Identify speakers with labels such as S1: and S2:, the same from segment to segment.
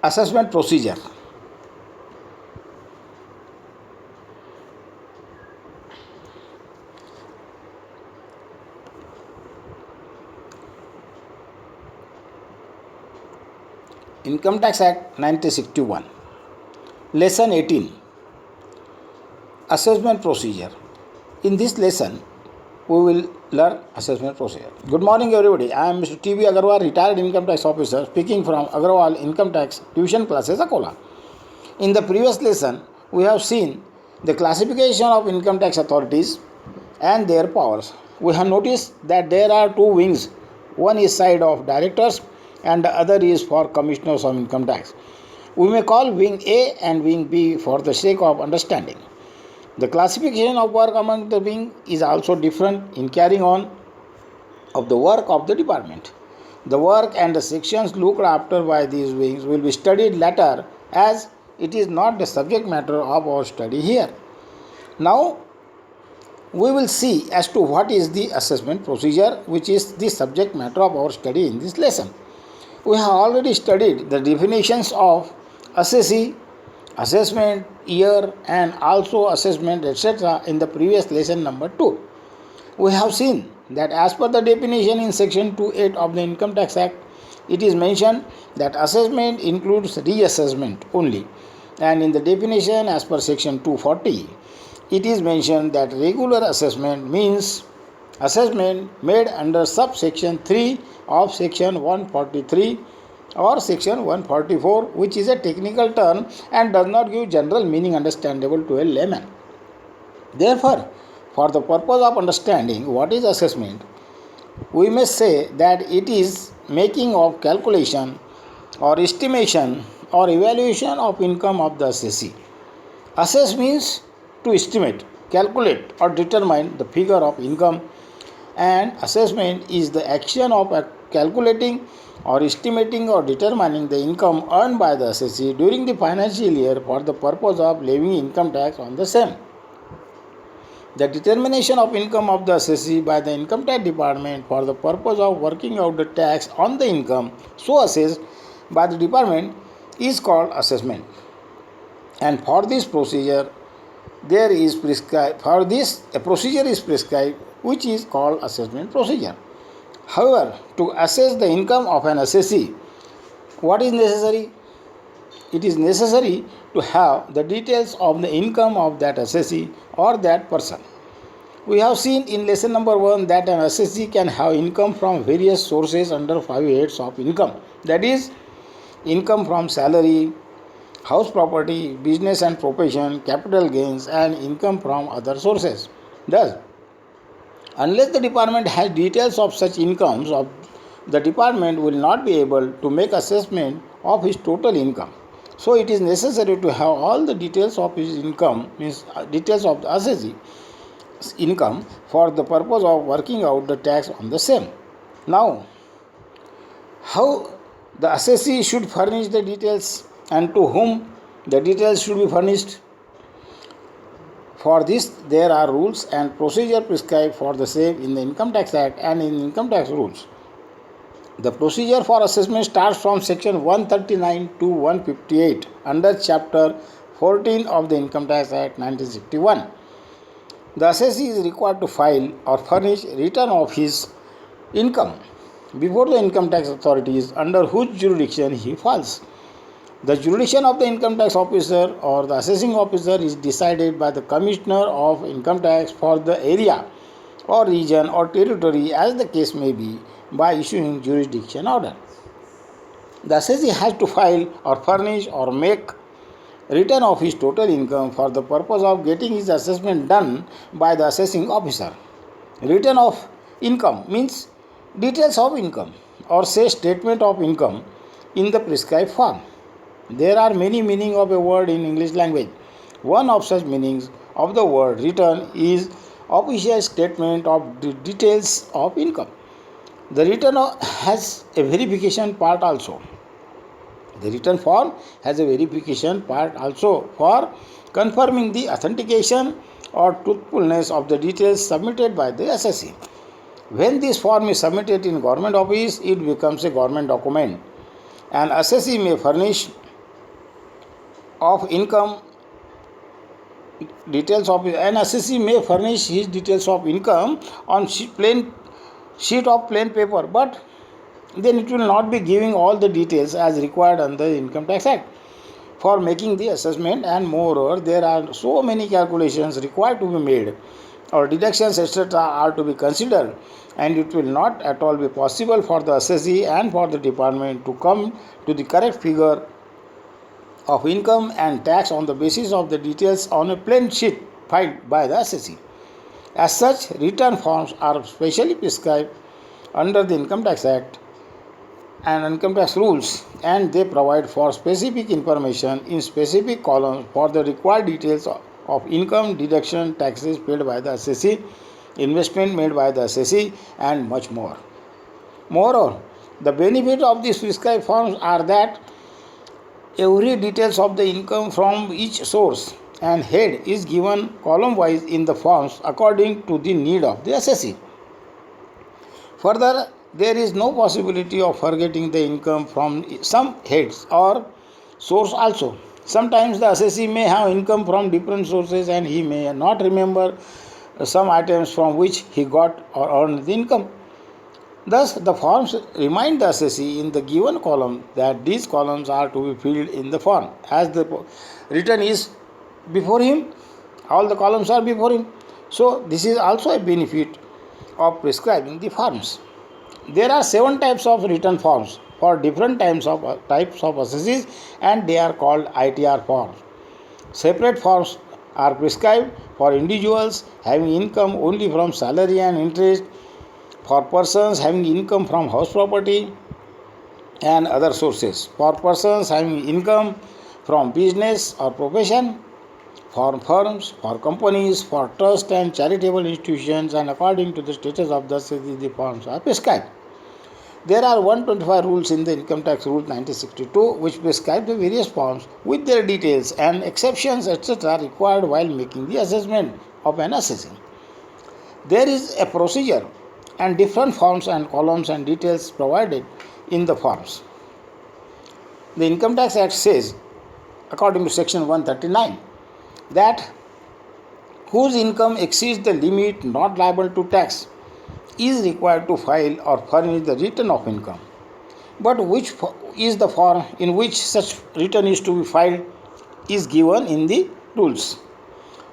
S1: Assessment procedure. Income Tax Act 1961. Lesson 18. Assessment procedure. In this lesson, we will learn assessment procedure. Good morning, everybody. I am Mr. T.V. Agarwal, retired income tax officer, speaking from Agarwal Income Tax Tuition Classes, Akola. In the previous lesson, we have seen the classification of income tax authorities and their powers. We have noticed that there are two wings. One is side of directors and the other is for commissioners of income tax. We may call wing A and wing B for the sake of understanding. The classification of work among the wing is also different in carrying on of the work of the department. The work and the sections looked after by these wings will be studied later, as it is not the subject matter of our study here. Now we will see as to what is the assessment procedure, which is the subject matter of our study in this lesson. We have already studied the definitions of assessee, assessment, year, and also assessment, etc. in the previous lesson number 2. We have seen that as per the definition in section 28 of the Income Tax Act, it is mentioned that assessment includes reassessment only, and in the definition as per section 240, it is mentioned that regular assessment means assessment made under subsection 3 of section 143 or section 144, which is a technical term and does not give general meaning understandable to a layman. Therefore, for the purpose of understanding what is assessment, we may say that it is making of calculation or estimation or evaluation of income of the assessee. Assess means to estimate, calculate or determine the figure of income, and assessment is the action of calculating or estimating or determining the income earned by the assessee during the financial year for the purpose of levying income tax on the same. The determination of income of the assessee by the income tax department for the purpose of working out the tax on the income so assessed by the department is called assessment. And for this procedure, a procedure is prescribed which is called assessment procedure. However, to assess the income of an assessee, what is necessary? It is necessary to have the details of the income of that assessee or that person. We have seen in lesson number 1 that an assessee can have income from various sources under 5 heads of income, that is, income from salary, house property, business and profession, capital gains, and income from other sources. Thus, unless the department has details of such incomes, the department will not be able to make assessment of his total income. So it is necessary to have all the details of his income, means details of the assessee income, for the purpose of working out the tax on the same. Now, how the assessee should furnish the details and to whom the details should be furnished? For this, there are rules and procedure prescribed for the same in the Income Tax Act and in Income Tax Rules. The procedure for assessment starts from section 139 to 158 under chapter 14 of the Income Tax Act 1961. The assessee is required to file or furnish return of his income before the income tax authorities under whose jurisdiction he falls. The jurisdiction of the income tax officer or the assessing officer is decided by the commissioner of income tax for the area or region or territory, as the case may be, by issuing jurisdiction order. The assessee has to file or furnish or make return of his total income for the purpose of getting his assessment done by the assessing officer. Return of income means details of income or say statement of income in the prescribed form. There are many meanings of a word in English language. One of such meanings of the word return is official statement of the details of income. The return has a verification part also. The return form has a verification part also for confirming the authentication or truthfulness of the details submitted by the assessee. When this form is submitted in government office, it becomes a government document. An assessee may furnish of income, details of an assessee may furnish his details of income on sheet of plain paper, but then it will not be giving all the details as required under the Income Tax Act for making the assessment, and moreover there are so many calculations required to be made or deductions etc. are to be considered, and it will not at all be possible for the assessee and for the department to come to the correct figure of income and tax on the basis of the details on a plain sheet filed by the assessee. As such, return forms are specially prescribed under the Income Tax Act and income tax rules, and they provide for specific information in specific columns for the required details of income, deduction, taxes paid by the assessee, investment made by the assessee, and much more. Moreover, the benefit of these prescribed forms are that every details of the income from each source and head is given column wise in the forms according to the need of the assessee. Further, there is no possibility of forgetting the income from some heads or source also. Sometimes the assessee may have income from different sources and he may not remember some items from which he got or earned the income. Thus, the forms remind the assessee in the given column that these columns are to be filled in the form. As the return is before him, all the columns are before him. So, this is also a benefit of prescribing the forms. There are 7 types of return forms for different types of assessees, and they are called ITR forms. Separate forms are prescribed for individuals having income only from salary and interest, for persons having income from house property and other sources, for persons having income from business or profession, for firms, for companies, for trust and charitable institutions, and according to the status of the assessee, the forms are prescribed. There are 125 rules in the Income Tax Rule 1962 which prescribe the various forms with their details and exceptions etc. required while making the assessment of an assessee. There is a procedure and different forms and columns and details provided in the forms. The Income Tax Act says, according to section 139, that whose income exceeds the limit not liable to tax is required to file or furnish the return of income. But which is the form in which such return is to be filed is given in the rules.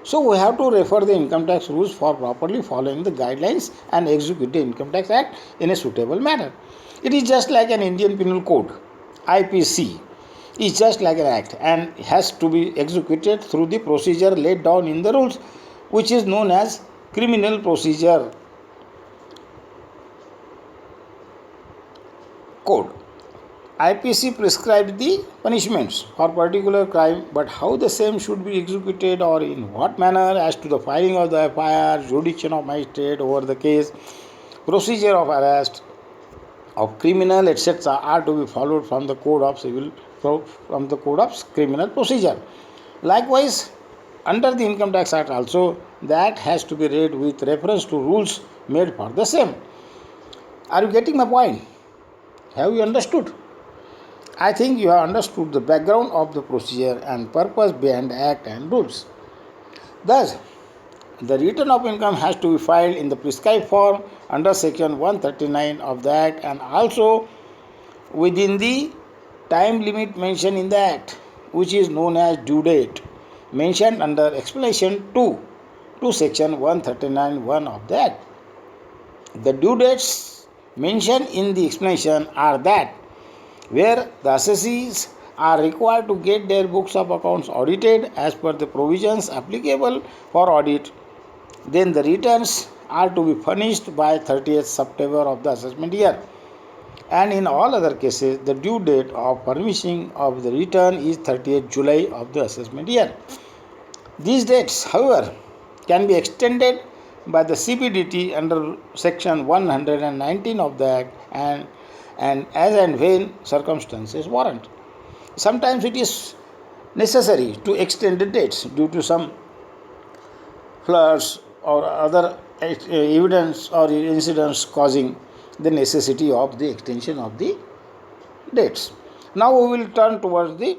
S1: So we have to refer the income tax rules for properly following the guidelines and execute the Income Tax Act in a suitable manner. It is just like an Indian Penal Code, IPC. Is just like an act and has to be executed through the procedure laid down in the rules, which is known as Criminal Procedure Code. IPC prescribed the punishments for particular crime, but how the same should be executed or in what manner as to the filing of the FIR, jurisdiction of magistrate over the case, procedure of arrest of criminal etc. are to be followed from the Code of Criminal Procedure. Likewise, under the Income Tax Act also, that has to be read with reference to rules made for the same. Are you getting my point? Have you understood? I think you have understood the background of the procedure and purpose behind the Act and rules. Thus, the return of income has to be filed in the prescribed form under section 139 of the Act and also within the time limit mentioned in the Act, which is known as due date, mentioned under explanation 2 to section 139(1) of the Act. The due dates mentioned in the explanation are that where the assessees are required to get their books of accounts audited as per the provisions applicable for audit, then the returns are to be furnished by 30th September of the assessment year. And in all other cases, the due date of furnishing of the return is 30th July of the assessment year. These dates, however, can be extended by the CBDT under section 119 of the Act and as and when circumstances warrant. Sometimes it is necessary to extend the dates due to some floods or other evidence or incidents causing the necessity of the extension of the dates. Now we will turn towards the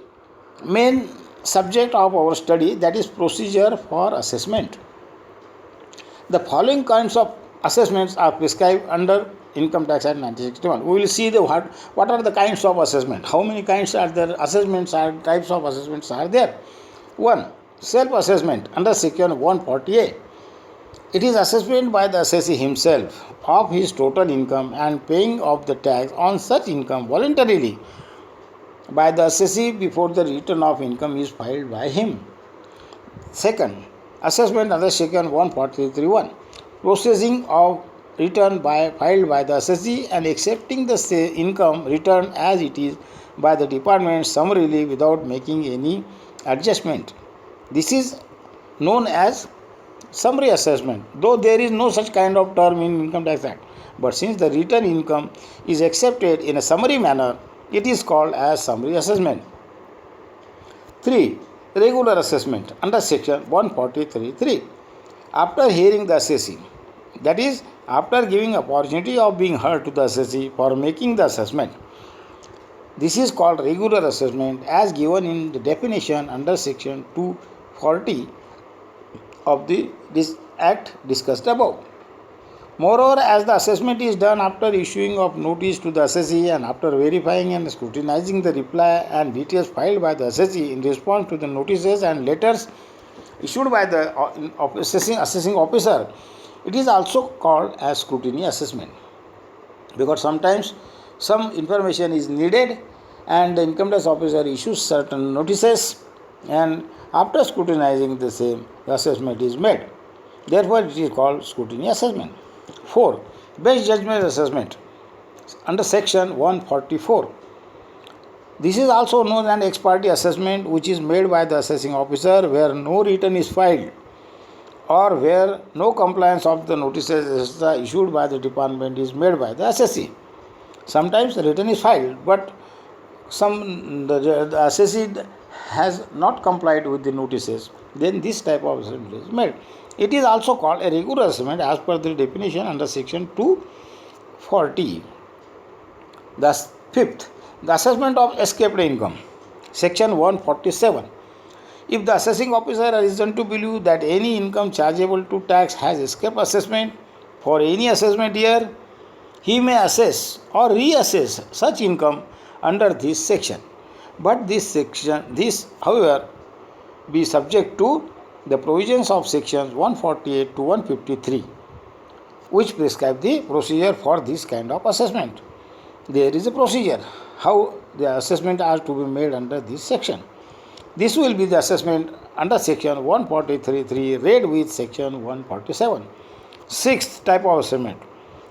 S1: main subject of our study, that is procedure for assessment. The following kinds of assessments are prescribed under Income Tax Act 1961. We will see what are the kinds of assessment. How many kinds are there? Assessments are types of assessments are there. 1. Self-assessment under Section 140A. It is assessment by the assessee himself of his total income and paying of the tax on such income voluntarily by the assessee before the return of income is filed by him. Second, assessment under Section 143(1). Processing of return filed by the assessee and accepting the income return as it is by the department summarily without making any adjustment. This is known as summary assessment, though there is no such kind of term in Income Tax Act. But since the return income is accepted in a summary manner, it is called as summary assessment. 3. Regular assessment under Section 143(3). After hearing the assessee, that is, after giving opportunity of being heard to the assessee for making the assessment. This is called regular assessment as given in the definition under Section 240 of this Act discussed above. Moreover, as the assessment is done after issuing of notice to the assessee and after verifying and scrutinizing the reply and details filed by the assessee in response to the notices and letters issued by the assessing officer, it is also called as scrutiny assessment, because sometimes some information is needed and the income tax officer issues certain notices, and after scrutinizing the same, the assessment is made. Therefore, it is called scrutiny assessment. 4. Best judgment assessment under Section 144. This is also known as an ex parte assessment, which is made by the assessing officer where no return is filed or where no compliance of the notices issued by the department is made by the assessee. Sometimes the return is filed, but the assessee has not complied with the notices. Then this type of assessment is made. It is also called a regular assessment as per the definition under Section 240. Thus, 5th, the assessment of escaped income, Section 147. If the assessing officer has reason to believe that any income chargeable to tax has escaped assessment for any assessment year, he may assess or reassess such income under this section. But this, however, be subject to the provisions of sections 148 to 153, which prescribe the procedure for this kind of assessment. There is a procedure how the assessment has to be made under this section. This will be the assessment under section 143(3) read with section 147. 6th type of assessment,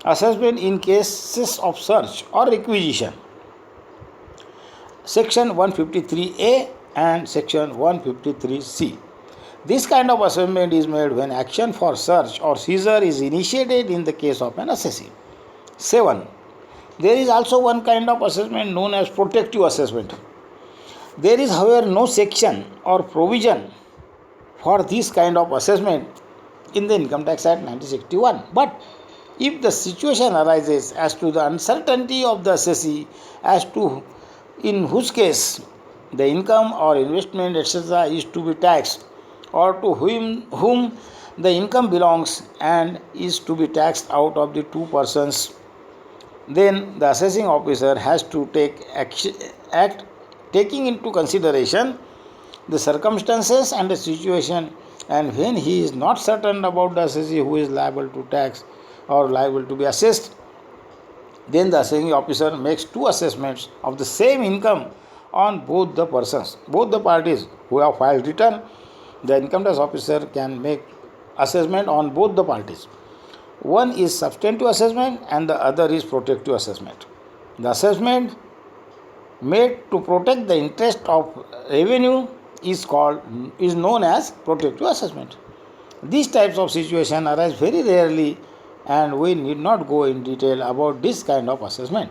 S1: assessment in cases of search or requisition, section 153A and section 153C. This kind of assessment is made when action for search or seizure is initiated in the case of an assessee. 7. There is also one kind of assessment known as protective assessment. There is, however, no section or provision for this kind of assessment in the Income Tax Act 1961. But if the situation arises as to the uncertainty of the assessee as to in whose case the income or investment etc. is to be taxed, or to whom the income belongs and is to be taxed out of the two persons, then the assessing officer has to take act taking into consideration the circumstances and the situation, and when he is not certain about the assessee who is liable to tax or liable to be assessed, then the assessing officer makes two assessments of the same income on both the persons, both the parties who have filed return. The income tax officer can make assessment on both the parties. One is substantive assessment and the other is protective assessment. The assessment made to protect the interest of revenue is known as protective assessment. These types of situations arise very rarely, and we need not go in detail about this kind of assessment.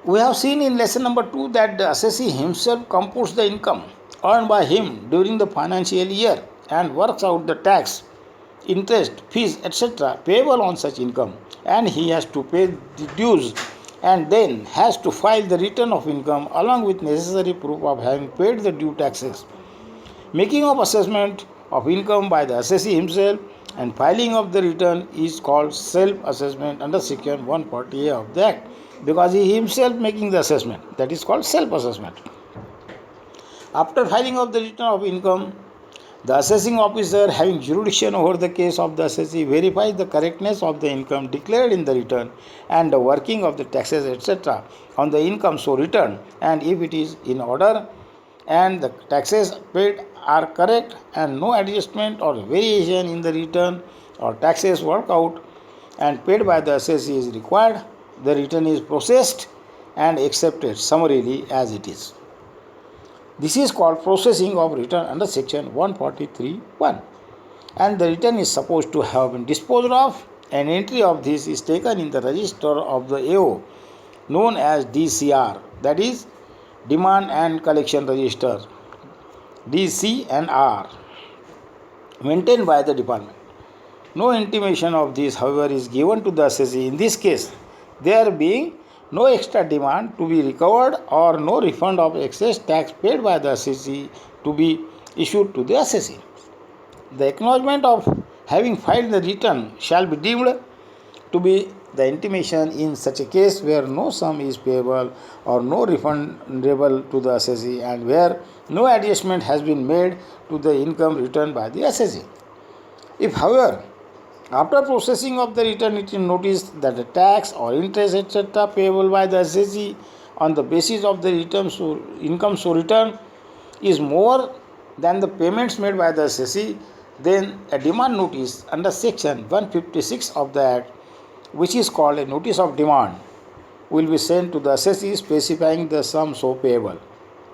S1: We have seen in lesson number 2 that the assessee himself computes the income earned by him during the financial year and works out the tax, interest, fees, etc. payable on such income, and he has to pay the dues and then has to file the return of income along with necessary proof of having paid the due taxes. Making of assessment of income by the assessee himself and filing of the return is called self-assessment under section 140A of the Act, because he himself making the assessment. That is called self-assessment. After filing of the return of income, the assessing officer, having jurisdiction over the case of the assessee, verifies the correctness of the income declared in the return and the working of the taxes, etc., on the income so returned, and if it is in order and the taxes paid are correct and no adjustment or variation in the return or taxes worked out and paid by the assessee is required, the return is processed and accepted summarily as it is. This is called processing of return under section 143(1), and the return is supposed to have been disposed of. An entry of this is taken in the register of the AO known as DCR, that is Demand and Collection Register, DCNR, maintained by the department. No intimation of this, however, is given to the assessee in this case, there being no extra demand to be recovered or no refund of excess tax paid by the assessee to be issued to the assessee. The acknowledgement of having filed the return shall be deemed to be the intimation in such a case where no sum is payable or no refundable to the assessee and where no adjustment has been made to the income returned by the assessee. If, however, after processing of the return, it is noticed that the tax or interest, etc., payable by the assessee on the basis of the income so returned is more than the payments made by the assessee, then a demand notice under section 156 of the Act, which is called a notice of demand, will be sent to the assessee specifying the sum so payable.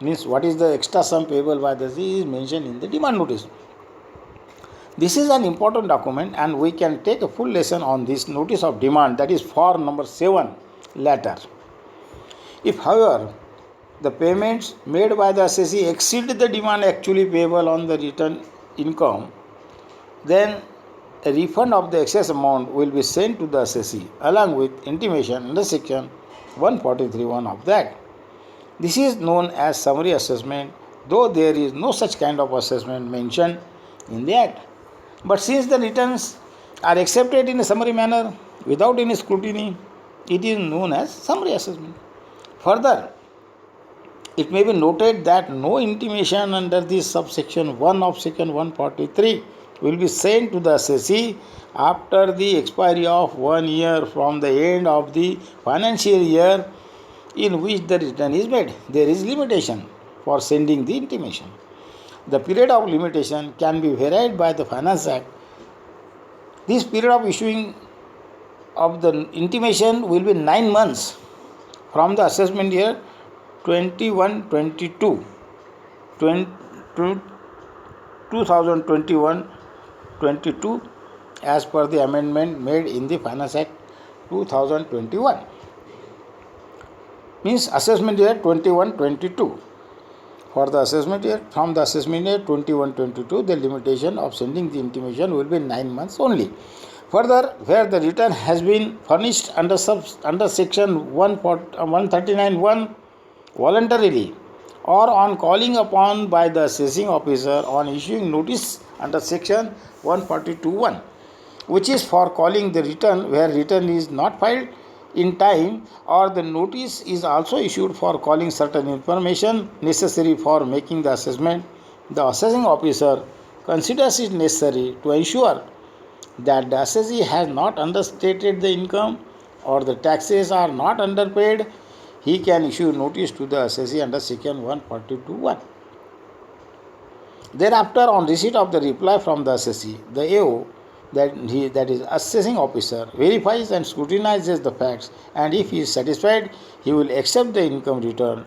S1: Means what is the extra sum payable by the assessee is mentioned in the demand notice. This is an important document and we can take a full lesson on this notice of demand, that is for number 7 later. If, however, the payments made by the assessee exceed the demand actually payable on the return income, then a refund of the excess amount will be sent to the assessee along with intimation under section 143(1) of the Act. This is known as summary assessment, though there is no such kind of assessment mentioned in the Act. But since the returns are accepted in a summary manner without any scrutiny, it is known as summary assessment. Further, it may be noted that no intimation under this subsection 1 of section 143 will be sent to the assessee after the expiry of 1 year from the end of the financial year in which the return is made. There is limitation for sending the intimation. The period of limitation can be varied by the Finance Act. This period of issuing of the intimation will be 9 months from the assessment year 2021-22 as per the amendment made in the Finance Act 2021. Means assessment year 21-22. For the assessment year, from the assessment year 21-22, the limitation of sending the intimation will be 9 months only. Further, where the return has been furnished under section 139(1) voluntarily or on calling upon by the assessing officer on issuing notice under section 142(1), which is for calling the return where return is not filed in time, or the notice is also issued for calling certain information necessary for making the assessment, the assessing officer considers it necessary to ensure that the assessee has not understated the income or the taxes are not underpaid, he can issue notice to the assessee under section 142(1). Thereafter, on receipt of the reply from the assessee, the AO, that is assessing officer, verifies and scrutinizes the facts, and if he is satisfied, he will accept the income return,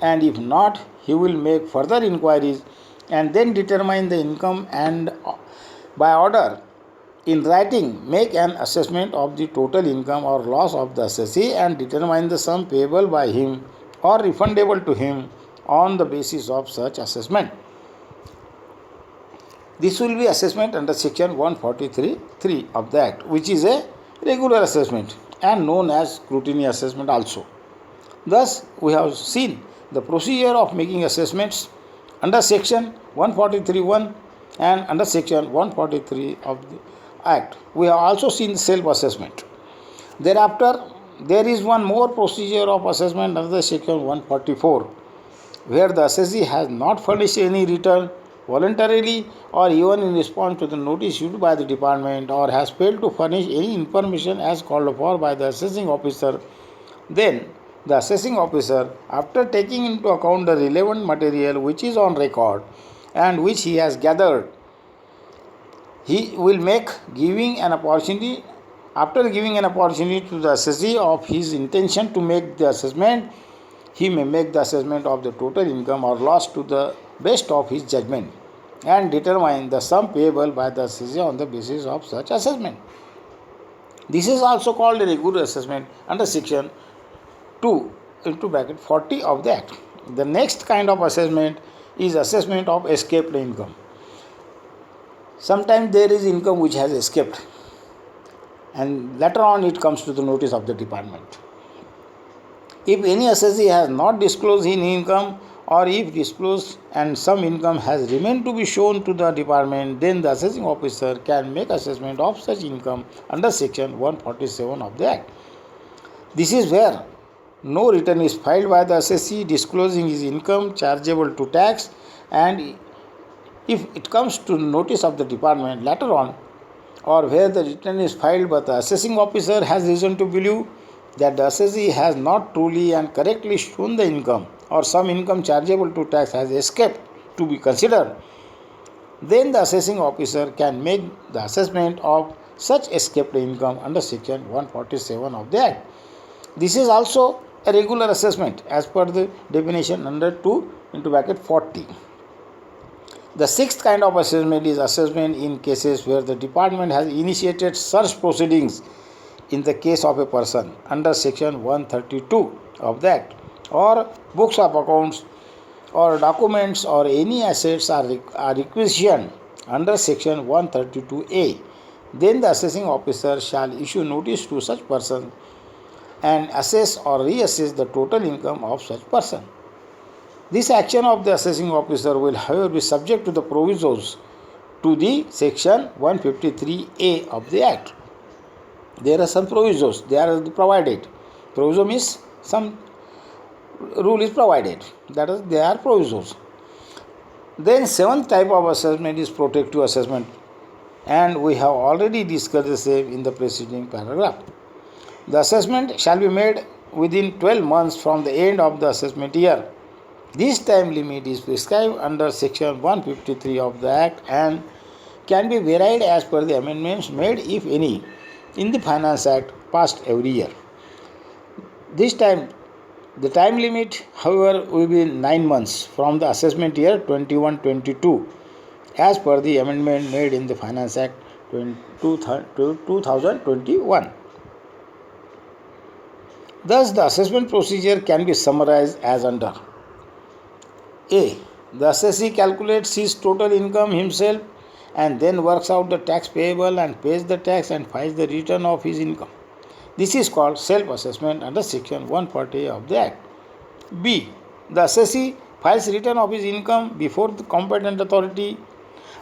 S1: and if not, he will make further inquiries and then determine the income and by order in writing make an assessment of the total income or loss of the assessee and determine the sum payable by him or refundable to him on the basis of such assessment. This will be assessment under section 143(3) of the Act, which is a regular assessment. and known as scrutiny assessment also. Thus, we have seen the procedure of making assessments under section 143(1) and under section 143 of the Act. We have also seen self-assessment. Thereafter, there is one more procedure of assessment under section 144, where the assessee has not furnished any return voluntarily or even in response to the notice issued by the department, or has failed to furnish any information as called for by the assessing officer. Then the assessing officer, after taking into account the relevant material which is on record and which he has gathered, he will make giving an opportunity after giving an opportunity to the assessee of his intention to make the assessment. He may make the assessment of the total income or loss to the best of his judgment and determine the sum payable by the assessee on the basis of such assessment. This is also called a regular assessment under section 2 into bracket 40 of the Act. The next kind of assessment is assessment of escaped income. Sometimes there is income which has escaped, and later on it comes to the notice of the department. If any assessee has not disclosed his income, or if disclosed and some income has remained to be shown to the department, then the assessing officer can make assessment of such income under section 147 of the Act. This is where no return is filed by the assessee disclosing his income chargeable to tax, and if it comes to notice of the department later on, or where the return is filed but the assessing officer has reason to believe that the assessee has not truly and correctly shown the income, or some income chargeable to tax has escaped to be considered, then the assessing officer can make the assessment of such escaped income under section 147 of the Act. This is also a regular assessment as per the definition under 2 into bracket 40. The sixth kind of assessment is assessment in cases where the department has initiated search proceedings in the case of a person under section 132 of the Act, or books of accounts or documents or any assets are requisitioned under section 132A. Then the assessing officer shall issue notice to such person and assess or reassess the total income of such person. This action of the assessing officer will, however, be subject to the provisos to the section 153A of the Act. There are some provisos, they are provided. Proviso means some rule is provided, that is, they are provisos. Then seventh type of assessment is protective assessment, and we have already discussed the same in the preceding paragraph. The assessment shall be made within 12 months from the end of the assessment year. This time limit is prescribed under section 153 of the Act and can be varied as per the amendments made, if any, in the Finance Act passed every year. This time, the time limit, however, will be 9 months from the assessment year 21-22 as per the amendment made in the Finance Act 2021. Thus, the assessment procedure can be summarized as under: A. The assessee calculates his total income himself and then works out the tax payable and pays the tax and files the return of his income. This is called self-assessment under section 140 of the Act. B. The assessee files return of his income before the competent authority.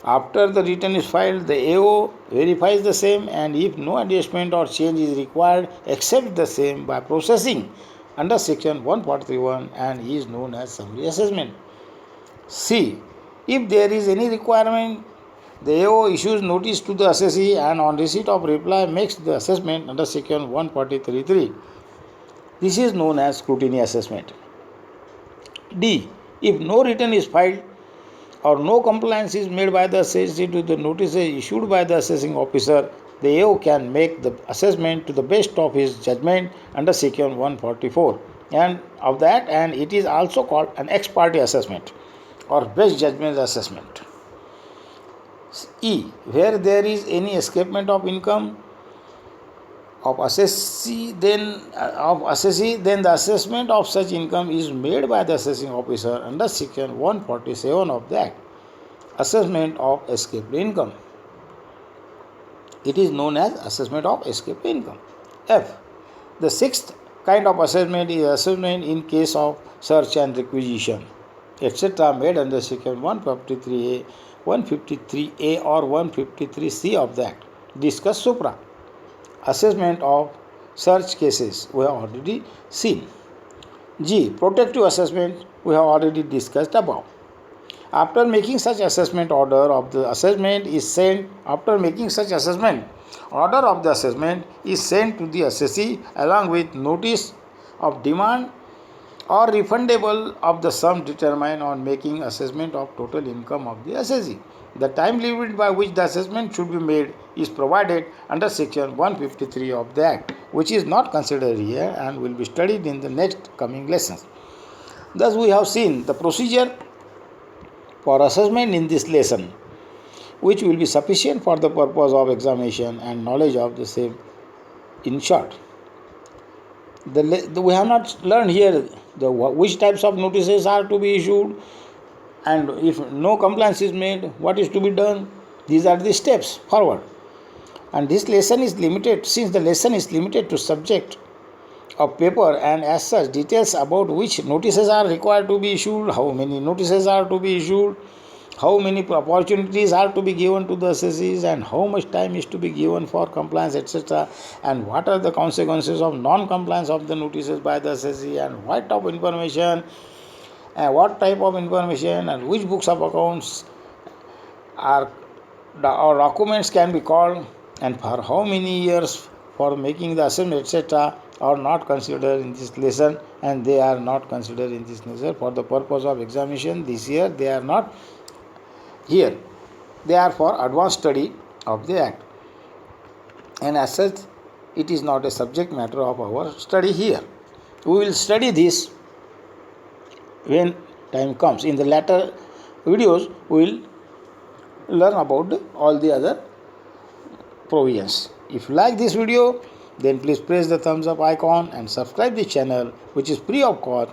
S1: After the return is filed, the AO verifies the same, and if no adjustment or change is required, accepts the same by processing under section 141 and is known as summary assessment. C. If there is any requirement, the AO issues notice to the assessee and on receipt of reply makes the assessment under section 143.3. This is known as scrutiny assessment. D. If no return is filed or no compliance is made by the assessee to the notices issued by the assessing officer, the AO can make the assessment to the best of his judgment under section 144 and of that, and it is also called an ex parte assessment or best judgment assessment. E. Where there is any escapement of income of assessee, then the assessment of such income is made by the assessing officer under section 147 of the Act. Assessment of escaped income. It is known as assessment of escaped income. F. The sixth kind of assessment is assessment in case of search and requisition, etc. made under section 153A, 153A or 153C of the Act. Discuss supra. Assessment of search cases we have already seen. G. Protective assessment we have already discussed above. After making such assessment, order of the assessment is sent. After making such assessment, order of the assessment is sent to the assessee along with notice of demand or refundable of the sum determined on making assessment of total income of the assessee. The time limit by which the assessment should be made is provided under section 153 of the Act, which is not considered here and will be studied in the next coming lessons. Thus, we have seen the procedure for assessment in this lesson, which will be sufficient for the purpose of examination and knowledge of the same. In short, we have not learned here which types of notices are to be issued, and if no compliance is made, what is to be done. These are the steps forward. And this lesson is limited, since the lesson is limited to subject of paper, and as such details about which notices are required to be issued, how many notices are to be issued, how many opportunities are to be given to the assessees, and how much time is to be given for compliance, etc., and what are the consequences of non-compliance of the notices by the assessee, and what type of information and which books of accounts or documents can be called, and for how many years for making the assessment, etc., are not considered in this lesson, and they are not considered in this lesson for the purpose of examination this year. They are not here. They are for advanced study of the Act, and as such it is not a subject matter of our study here. We will study this when time comes. In the latter videos we will learn about all the other provisions. If you like this video, then please press the thumbs up icon and subscribe the channel, which is free of cost,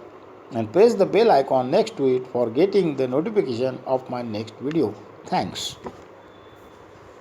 S1: and press the bell icon next to it for getting the notification of my next video. Thanks.